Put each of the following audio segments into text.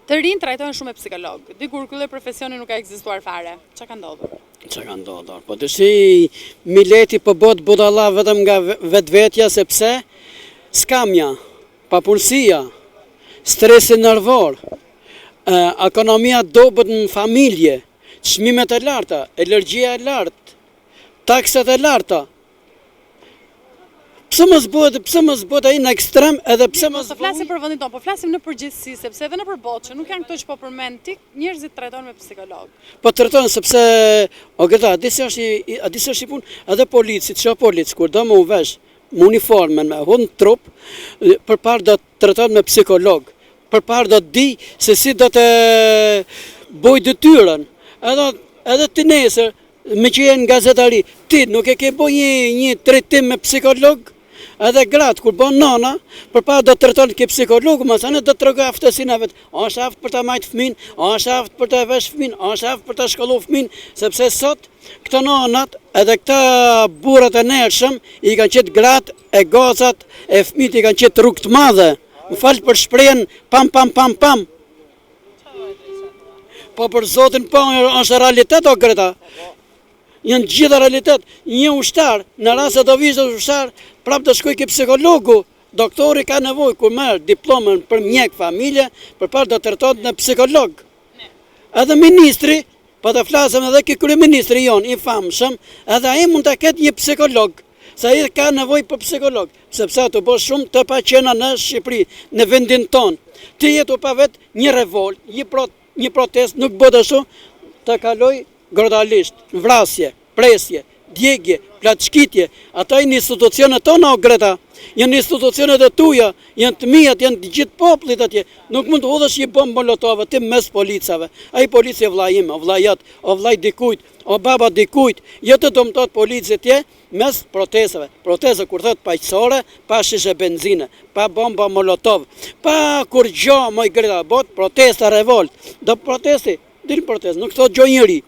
Të rinj trajtohen shumë me psikolog. Dikur ky lloj profesioni nuk ka ekzistuar fare. Çka ka ndodhur? Çka ka ndodhur? Po dësi Mileti po bëhet budalla vetëm nga vetvetja sepse skamja, papulësia, stresi nervor, ekonomia dobët në familje, çmimet e larta, alergjia e lartë, taksat e larta. Pse mos bëhet ai në ekstrem edhe pse mos të flasim për vendin tonë, po flasim në përgjithësi, sepse edhe në përbotë që nuk janë këto që po përmend ti, njerëzit trajtohen me psikolog. Po trajtohen sepse o Greta, a di se është punë, edhe policit, çfarë polic kur do më u vesh me uniformën, me hund trup, përpara do të trajtohet me psikolog. Përpara do të di se si do të bëj detyrën. Edhe ti nesër, me që jenë gazetari, ti nuk e ke bëj një trajtim me psikolog? Edhe gratë, kur bon nana, përpara do të trajtohet ke psikologu, masane do të tregoj aftësinë e vet. A është aftë për ta majtë fëmin, a është aftë për ta vesh fëmin, a është aftë për ta shkollu fëmin, sepse sot këto nanat edhe këta burrat e nershëm i kanë qetë gratë e gozat e fëmijët i kanë qetë rrugë të madhe. Më fal për shprehjen pam. Po për Zotin po është realitet o Greta. Janë gjitha realitet. Një ushtar, në rast se do vishte ushtar, prapë të shkoj ke psikologu. Doktori ka nevojë kur merr diplomën për mjek familje, përpara do të trajtohet në psikolog. Edhe ministri, po të flasëm edhe ke kryeministri jon i famshëm, edhe ai mund ta ketë një psikolog. Se ai ka nevojë për psikolog, sepse ato bësh shumë të paqena në Shqipëri, në vendin tonë. Ti jetu pa vetë një revolt, një protest nuk bëhet ashtu, të kaloj grodalisht, vrasje, presje, djegje, plaçkitje, ata janë institucionet tona o Greta, janë institucionet e tuja, janë të mijat, janë të gjithë popullit atje. Nuk mund të hodhësh një bombë molotove ti mes policave. Ai policia vllai im, o vllai jot, o vllai dikujt, o baba dikujt, jo të dëmtohet policia atje mes protestave. Protesta kur thot paqësore, pa shishe benzine, pa bomba molotov, pa kur gjë më Greta, bot protesta revolt. Do protesti, dil protest, nuk thot gjë njëri.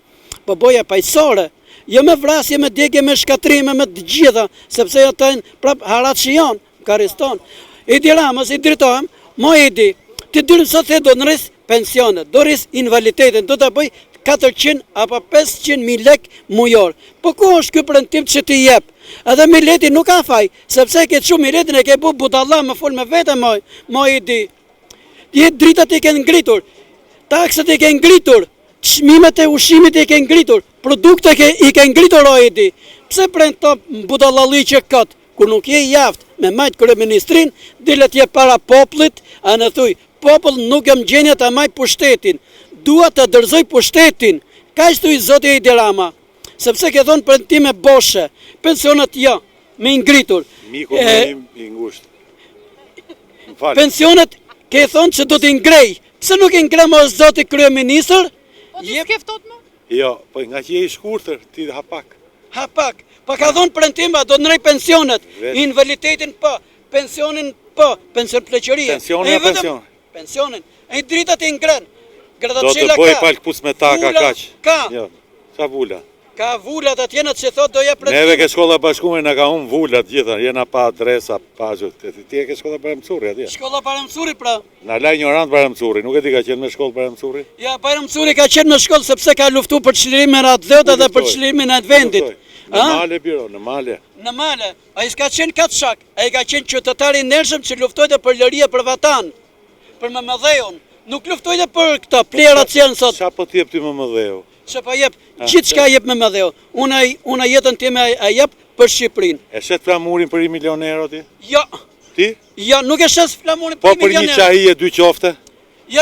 Po boja paqësore, jo me vrasje, me djegje, me shkatrime, me të gjitha, sepse jo të prap harat që janë, kariston. Edi Ramës, i dritohem, mo Edi, ti dyrëm sot the do në rris pensionet, do rris invaliditetin, do të bëj 400 apo 500.000 lek mujor. Po ku është ky premtim që ti jep? Edhe Mileti nuk ka faj, sepse ke shumë Miletin e ke bu budalla me fol me vete, mo Edi. Jetë dritat i ke ngritur, taksat i ke ngritur, çmimet e ushqimit i ke ngritur, produktet i ke ngritur o Edi. Pse prend to budallalli që këtë, kur nuk je jaftë me majt kryeministrin, dilet je para popullit, a në thuj, popull nuk jam gjenja të majt pushtetin, dua të dërzoj pushtetin, ka ishtu i Zoti Edi Rama, sepse ke thonë premtime boshe, pensionet jo, me ngritur. Miku me i ngusht. Pensionet ke thonë që do t'i ngrej, pse nuk i ngrej më Zoti kryeministër? Po ti skeftot më? Jo, po nga që je i shkurtër, ti hapak. Hapak, pa ka thonë premtima, do të ndrej pensionet, invaliditetin po, pensionin po, pension pleqëria. Pensionin, e dritat i ngren. Do të bëj palkpus me taka kaq. Ka. Jo, sa vula. Ka vullat atjena që thot do jep premtim. Neve ke shkolla bashkume na ka humbë vullat gjitha, jena pa adresa, pa gjë. Ti e ke shkolla Bajramsuri atje. Shkolla Bajramsuri pra. Na la ignorant Bajramsuri, nuk e di ka qenë me shkollë Bajramsuri? Ja, Bajramsuri ka qenë me shkollë sepse ka luftu për çliриmin e Radhëut dhe për çlirimin e vendit. Në male biro, në male. Në male. Ai s'ka qenë katshak, ai ka qenë qytetar i ndershëm që luftojte për liria për vatan, për Memedheun. Nuk luftojte për këto plerat që janë sot. Çfarë po ti jep ti Memedheu? Që pa jep, gjithë shka jep Memedheu. Unë jetën time e jep për Shqipërinë. E shet flamurin për 1 milion euro ti? Jo. Ti? Jo, nuk e shes flamurin po për 1 milion euro. Po për një qahi e 2 qofte? Jo,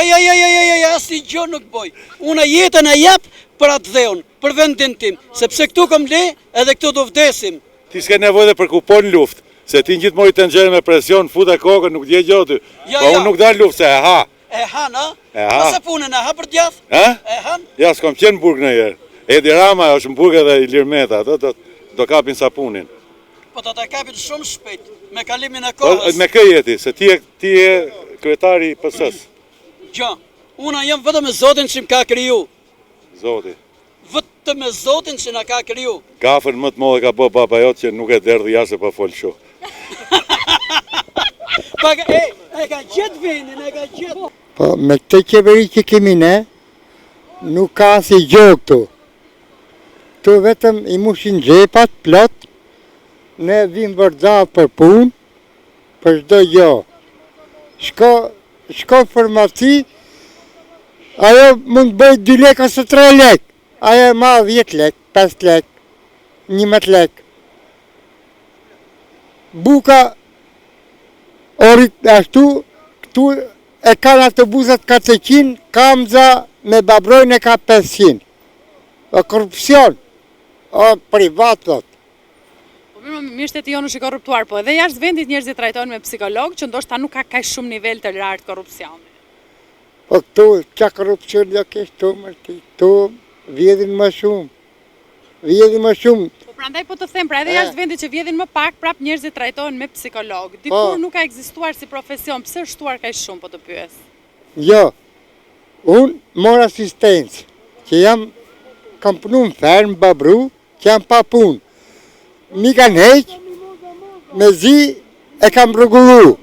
asnjë gjë nuk boj. Unë jetën e jep për atë dheun, për vendin tim, sepse këtu kom le edhe këtu do vdesim. Ti s'ke nevojë dhe për kupon luftë, se ti gjithmonë të nxjerr me presion, futa kokën, nuk dje gjë ty. Po unë nuk dal luftë se e ha. E han, a? Pse punën e ha për djath? E han? Ja, s'kom qenë në burg në herë. Edi Rama është në burg edhe Ilir Meta, do kapin sapunin. Po do ta kapin shumë shpejt, me kalimin e kohës. Me kë jeti, se ti je kryetari i PS-s. Gjo, unë jam vetëm me Zotin që më ka kriju. Zoti. Vetëm me Zotin që na ka kriju. Gafën më të madhe ka bë baba jot që nuk e derdhi jashtë pa fol shoh. E ka gjetë venin, e ka gjetë. Po, me këtë qeveri që kemi ne, nuk ka si gjë këtu. Këtu vetëm i mushin gjepat, plot, ne vim vërdha për punë, për çdo gjë. Shko farmaci, ajo mund bëj 2 lek ose 3 lek. Ajo e ma 10 lek, 5 lek, 11 lek. Buka, orit ashtu, këtu e kanë atë buzat 400, kamza me babrojnë e ka 500. O korupcion, o privat, thot. Mirë shteti jonë është i korruptuar, po edhe jashtë vendit njerëzit trajtojnë me psikolog, që ndoshta nuk ka kaq shumë nivel të lartë korrupsioni. Po këtu, qa korupcion do kesh tu, mërti, tu vjedhin më shumë. Vjedhin më shumë. Po prandaj po të them, pra edhe jashtë vendit që vjedhin më pak, prap njerëzit trajtohen me psikolog. Dikur nuk ka ekzistuar si profesion, pse është shtuar kaq shumë, po të pyes? Jo, unë mor asistencë, që kam punu në fermë, babru, që jam pa punë. Mi kanë heqë, me zi e kam rëgullu.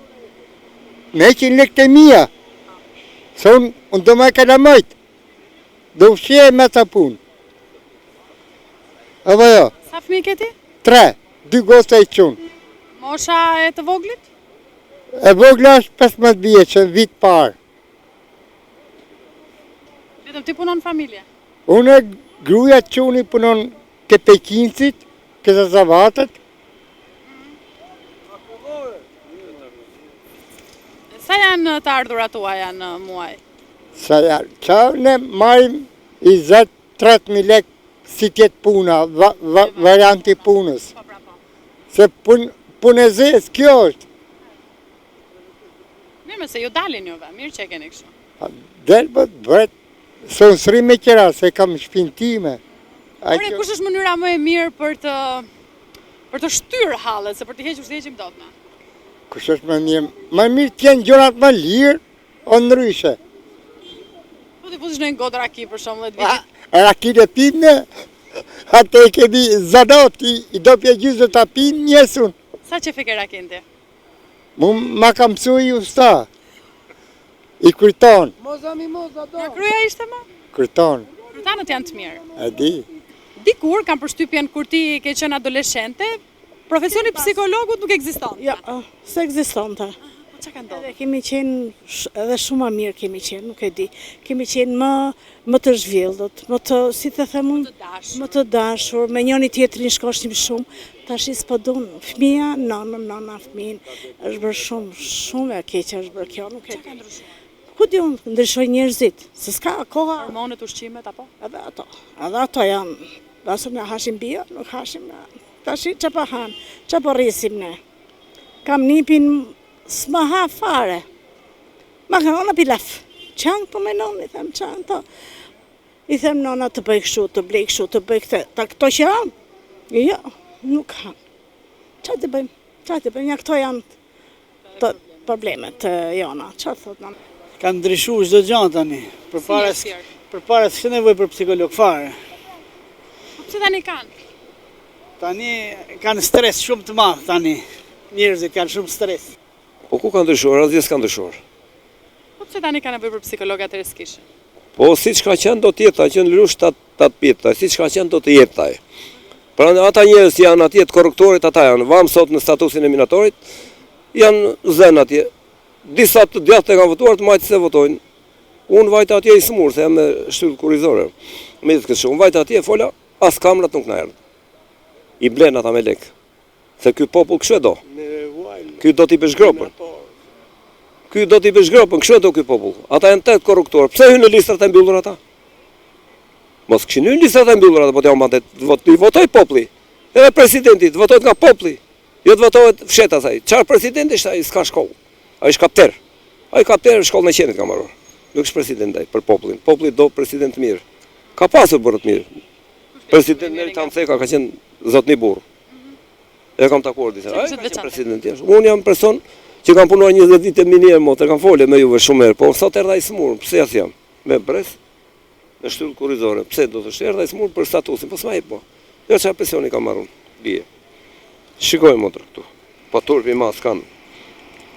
Me heqin lek të mija. Se unë do me këna mëjtë. Do ushje me të punë. Edhe jo. Sa fëmijë ke ti? 3, 2 goca i qunë. Mosha e të voglit? E vogla është 15 vjeçë, vit parë. Vetëm ti punon në familje? Unë gruja quni punon ke Pekinësit, kësa zavatët. Sa janë të ardhurat tuaja në muaj? Sa janë, qa ne marim 20-30.000 lek si tjetë puna, varianti punës. Se punë e zes, kjo është. Mirë, se ju dalin juve, mirë që e keni kështu. Delë bët vret, së nësri me qera, se kam shpinë time. Ore, kush është mënyra më e mirë për të shtyrë hallet, se për të hequr s'heqim dot me? Kush është më mirë? Më mirë t'jenë gjonat më lirë, o ndryshe. Po t'i fuzish në një godë raki për shumë dhe t'vitit. Raki në pimë ne, atë e kemi zanot, i do pje gjysë dhe t'a pimë njësun. Sa që fike rakin ti? Ma kam mësu i usta, i kryton. Nga kryja ishte ma? Kryton. Krytanët janë të mirë. E di. Dikur, kam përshtypjen kur ti ke qenë adoleshente, profesioni psikologut nuk ekziston. Ja, se ekzistonte. Po që ka ndodhur? Edhe kemi qenë, edhe shumë më mirë kemi qenë, nuk e di. Kemi qenë më të zhvillët, më të, si të them unë, më të dashur, me njëri tjetrin shkoshim shumë. Tash s'po don, fëmia, nana, fëmin, është bërë shumë e keqe është bërë kjo, nuk e di. Ku di unë, ndryshoj njerëzit, se s'ka koha. Hormonet, ushqimet, apo? Edhe ato janë, basë ne hashim bio, nuk hashim, tash që po hanë, që po rrisim ne. Kam nipin s'ma ha fare, ma ka ona pilaf, qangë po me nonë, i them qangë to. I them nona të bëj kështu, të blej kështu, të bëj këtë, ta këto që janë, jo, nuk hanë. Qa të bëjmë, ja këto janë të problemet jona, qa thot në? Kanë ndryshu çdo gjë tani. Përpara s'ka nevojë për psikolog fare. Po pse tani kanë? Tani kanë stres shumë të madh tani. Njerëzit kanë shumë stres. Po ku ka ndryshuar, asgjë s'ka ndryshuar. Po pse tani kanë nevojë për psikolog atëherë s'kishin? Po siç ka qenë do të jetë, që në lysh ta pita, siç ka qenë do të jetë ai. Pra ata njerëz që janë atje të korruptorit, ata janë vam sot në statusin e minatorit, janë zënë atje. Disa të djathtë kanë votuar të majtë se votojnë. Unë vajta atje i smurë, se jam me shtyllë kurizore. Me ditë këtë shumë, vajta atje, fola, as kamrat nuk në erdhë. I blenë ata me lekë. Se ky popull kështu e do. Ky do t'i bësh gropën. Ky do t'i bësh gropën, kështu e do ky popull. Ata janë 8 korruptorë. Pse hynë në listrat e mbyllur ata? Mos kishin hyrë në listrat e mbyllur ata, po t'jam bandet, i votoj populli. Edhe presidenti, të votojt nga populli. Jo të votohet fsheta saj. Çfarë presidenti është ai, s'ka shkollë. Ai është kapter. Ai kapter shkollën e qenit ka marrë. Nuk është president ai për popullin. Populli do president mirë. Ka pasur bërë të mirë. President Meritan Ceka ka qenë zotni burr. E kam takuar disa. Ai ka qenë president jashtë. Unë jam person që kam punuar 20 vite minier motor, kam folë me juve shumë herë, po sot erdha i smur. Pse as jam? Me bres. Me shtyllë kurizore. Pse do të erdha i smur për statusin? Po s'ma jep po. Jo çfarë pensioni kam marrë. Bie. Shikoj motor këtu. Po turpi mas kanë.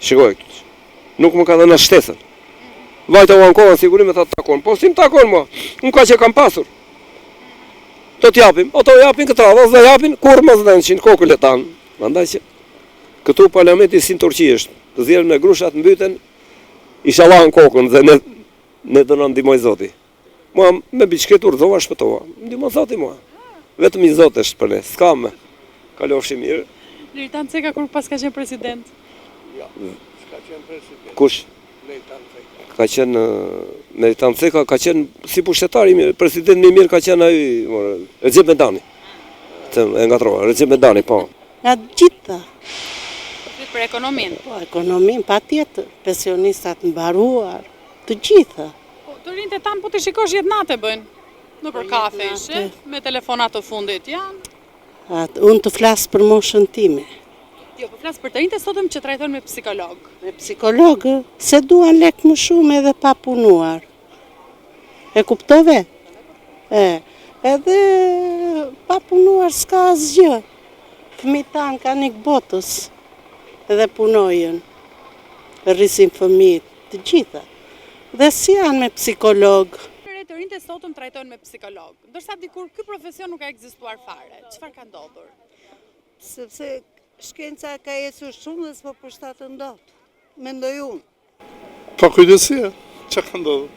Shikoj këtu. Nuk më ka dhënë shtesën. Vajta u ankohen sigurim e ta takon. Po si më takon mo? Unë ka që kam pasur. Do t'japim, ato japin këtë radhë, dhe japin kur më dhënë kokën e tanë. Mandaj që këtu parlamenti si në Turqi është, të zjerën me grushat mbyten, inshallah në kokën dhe ne do në ndimoj Zoti. Mua me biçket urdhova shpëtova, ndimoj Zoti mua. Vetëm i Zot është për ne, s'ka me. Kalofshi mirë. Liritan Ceka kur pas ka qenë president? Kush? Ka qenë Liritan Ceka, ka qenë si pushtetar, president më i mirë ka qenë ai Recep Medani. E ngatrova, Recep Medani, po. Nga gjitha. Për ekonominë? Po, ekonominë, pa tjetër, pensionistat mbaruar, të gjitha. Po, të rinjtë e tanë po të shikosh jetë natë bëjnë? Në për kafe ishe, me telefonat të fundit janë? Unë të flasë për moshën time. Jo, po flasë për të rinjtë e sotëm që trajtojnë me psikolog. Me psikologë, se duan lek më shumë edhe pa punuar. E kuptove? Edhe pa punuar s'ka asgjë. Fëmijët tanë kanë ikë botës edhe punojën, rrisin fëmijët, të gjitha. Dhe si janë me psikolog. Të rinjtë e sotëm trajtojnë me psikolog, ndërsa dikur ky profesion nuk ka ekzistuar fare. Çfarë ka ndodhur? Sepse shkenca ka ecur shumë dhe s'po përshtatet dot. Mendoj unë. Pa kujdesia, që ka ndodhur?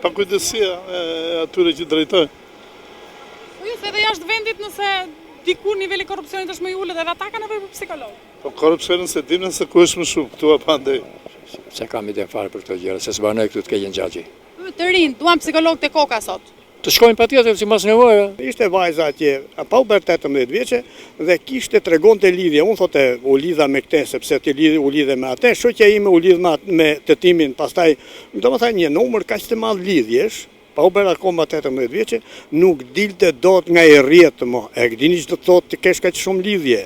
Pa kujdesia e atyre që drejtojnë. Po ju se edhe jashtë vendit nëse dikur niveli korrupsionit është më i ulët edhe ata kanë nevojë për psikolog. Po korrupsionin se dim nëse ku është më shumë, këtu apo andej. Se kam ide fare për këto gjëra, se s'banoj këtu të keqen gjagji. Të rinj, duan psikolog te koka sot. Të shkojnë patjetër si mas nevoja. Ishte vajza atje, pa u bërë 18 vjeçe dhe kishte tregonte lidhje. Unë thote u lidha me këtë sepse u lidhe me atë, shoqja ime u lidh me tetimin, pastaj, domethënë një numër kaq të madh lidhjesh, pa u bërë akoma 18 vjeçe, nuk dilte dot nga i rrjet mo. E dini ç'do të thotë të kesh kaq shumë lidhje,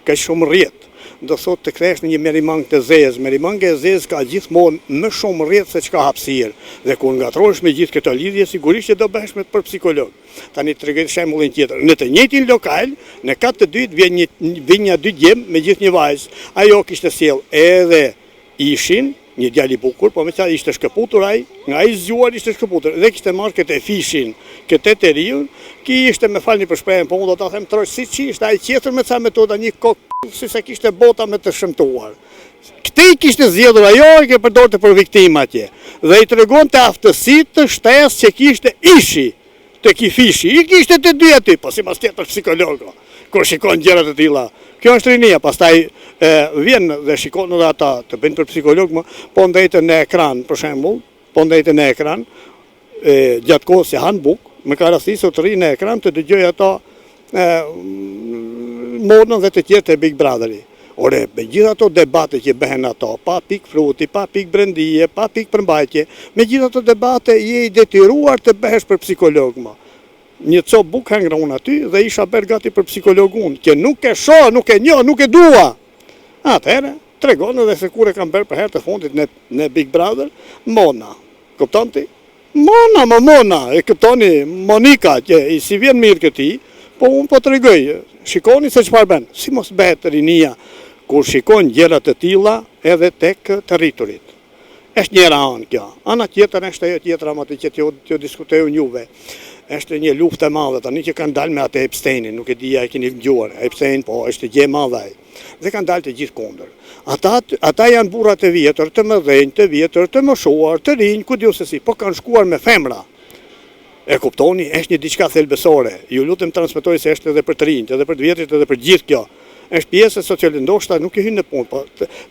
kaq shumë rrjet. Do thotë të kthesh në një merimang të zezë. Merimang e zezë ka gjithmonë më shumë rrjet se çka hapësirë. Dhe kur ngatrohesh me gjithë këto lidhje, sigurisht që do bëhesh me për psikolog. Tani tregoj shembullin tjetër. Në të njëjtin lokal, në kat të dytë vjen një dy djem me gjithë një vajzë. Ajo kishte sjell edhe ishin, një djalë i bukur, po meqenëse ishte shkëputur ai, nga ai zgjuar ishte shkëputur. Dhe kishte marrë këtë fishin, këtë të riun, ki ishte me falni për shprehjen, po unë do ta them trosh siç ishte ai qetër me ca metoda një kokë si se kishte bota me të shëmtuar. Këtë i kishte zgjedhur ajo, i ke përdorte për viktimë atje. Dhe i tregonte aftësitë të shtesë që kishte ishi te ky fishi. I kishte të dy aty, po sipas tjetër psikologo. Kur shikon gjëra të tilla. Kjo është rinia, pastaj vjen dhe shikon edhe ata të bëjnë për psikolog, po ndajte në ekran, për shembull, po ndajte në ekran, gjatë kohës që han buk, më ka rastisur të rri në ekran të dëgjoj ata modën dhe të tjerë të Big Brotheri. Ore, me gjitha ato debate që bëhen ato, pa pik fruti, pa pik brendije, pa pik përmbajtje, me gjitha ato debate je i detyruar të bëhesh për psikolog ma. Një copë buk hengron aty dhe isha bërë gati për psikologun, që nuk e shoh, nuk e njoh, nuk e dua. Atëherë, tregon edhe se kur e kam bërë për herë të fundit në Big Brother, Mona. Kupton ti? Mona, e kuptoni Monika, që i si vjen mirë këti, po unë po tregoj, shikoni se çfarë bën. Si mos bëhet rinia kur shikon gjëra të tilla edhe tek të rriturit. Është njëra anë kjo. Ana tjetër është ajo tjetra më të që t'ju diskutojun juve. Është një luftë e madhe tani që kanë dalë me atë Epsteinin, nuk e di a e keni dëgjuar. Epstein po është gjë e madhe ai. Dhe kanë dalë të gjithë kundër. Ata janë burra të vjetër, të mëdhenj, të vjetër, të moshuar, të rinj, ku diu se si, po kanë shkuar me femra. E kuptoni, është një diçka thelbësore. Ju lutem transmetoj se është edhe për të rinjt, edhe për të vjetrit, edhe për gjithë kjo. Është pjesë sociale, ndoshta nuk e hyn në punë, po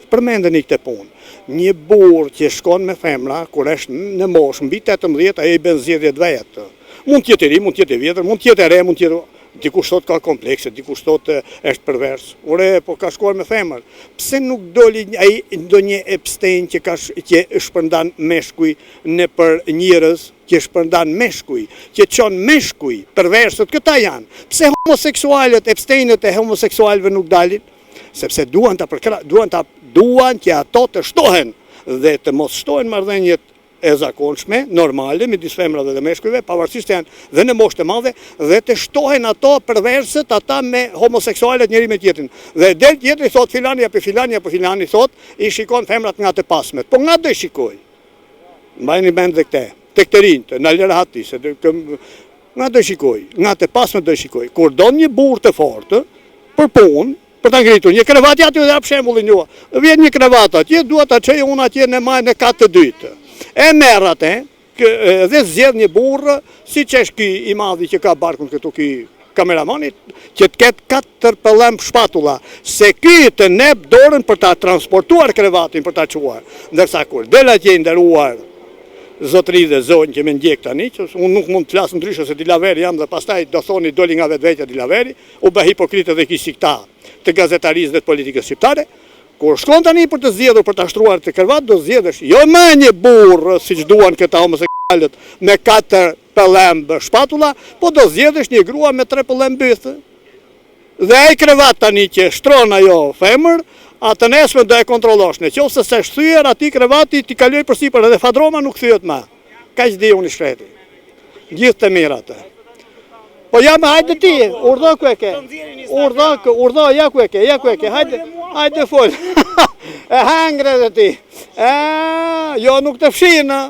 përmendeni këtë punë. Një burr që shkon me femra kur është në moshë mbi 18, ai bën zgjedhje vet. Mund të jetë i ri, mund të jetë i vjetër, mund të jetë e re, mund të jetë dikush thot ka komplekse, dikush thot është pervers. Ore, po ka shkuar me femër. Pse nuk doli ai ndonjë Epstein që shpërndan meshkuj nëpër njerëz, që shpërndan meshkuj, që çon meshkuj, perversët këta janë. Pse homoseksualët, Epsteinët e homoseksualëve nuk dalin? Sepse duan që ato të shtohen dhe të mos shtohen marrëdhëniet e zakonshme, normale, midis femrave dhe meshkujve, pavarësisht janë dhe në moshë të madhe, dhe të shtohen ato perversët, ata me homoseksualet njëri me tjetrin. Dhe del tjetri thot filani apo filani thot, i shikon femrat nga të pasmet. Po nga do i shikoj? Mbajni mend dhe këte. Tek të rinjtë, në lërë hati, se nga të shikoj, nga të pasme të shikoj, kur do një burë të fortë, për punë, për të ngritur, një krevat aty dhe apë shembullin jo, vjen një krevat atje, duhet të qëjë unë atje në majnë në katë të dytë. E merë atë, dhe zjedh një burë, si që është ki i madhi që ka barkun këtu ki kameramanit, që të ketë 4 pëllem shpatula, se ky të nep dorën për ta transportuar krevatin, për ta quar. Ndërsa kur, del atje ndëruar, zotëri dhe zonjë që me ndjek tani, që unë nuk mund të flasë ndryshë se Dilaveri jam dhe pastaj do thoni doli nga vetvetja Dilaveri, u bë hipokritë dhe kisi këta të gazetarisë dhe të politikës shqiptare, kur shkon tani për të zgjedhur për të ashtruar të krevat, do zgjedhësh jo me një burrë, si që duan këta homoseksualët, me 4 pëllembë shpatula, po do zgjedhësh një grua me 3 pëllembë bythë. Dhe ai krevat tani që shtron ajo femër, atë nesme do e kontrollosh, në qoftë se shthyer ati krevati ti kaloj përsipër edhe fadroma nuk thyet më. Kaq di unë i shreti. Gjithë të mirë atë. Po jam hajde ti, urdhë ku e ke. Urdhë, ja ku e ke, hajde fol. E hangre dhe ti. Jo nuk të fshinë.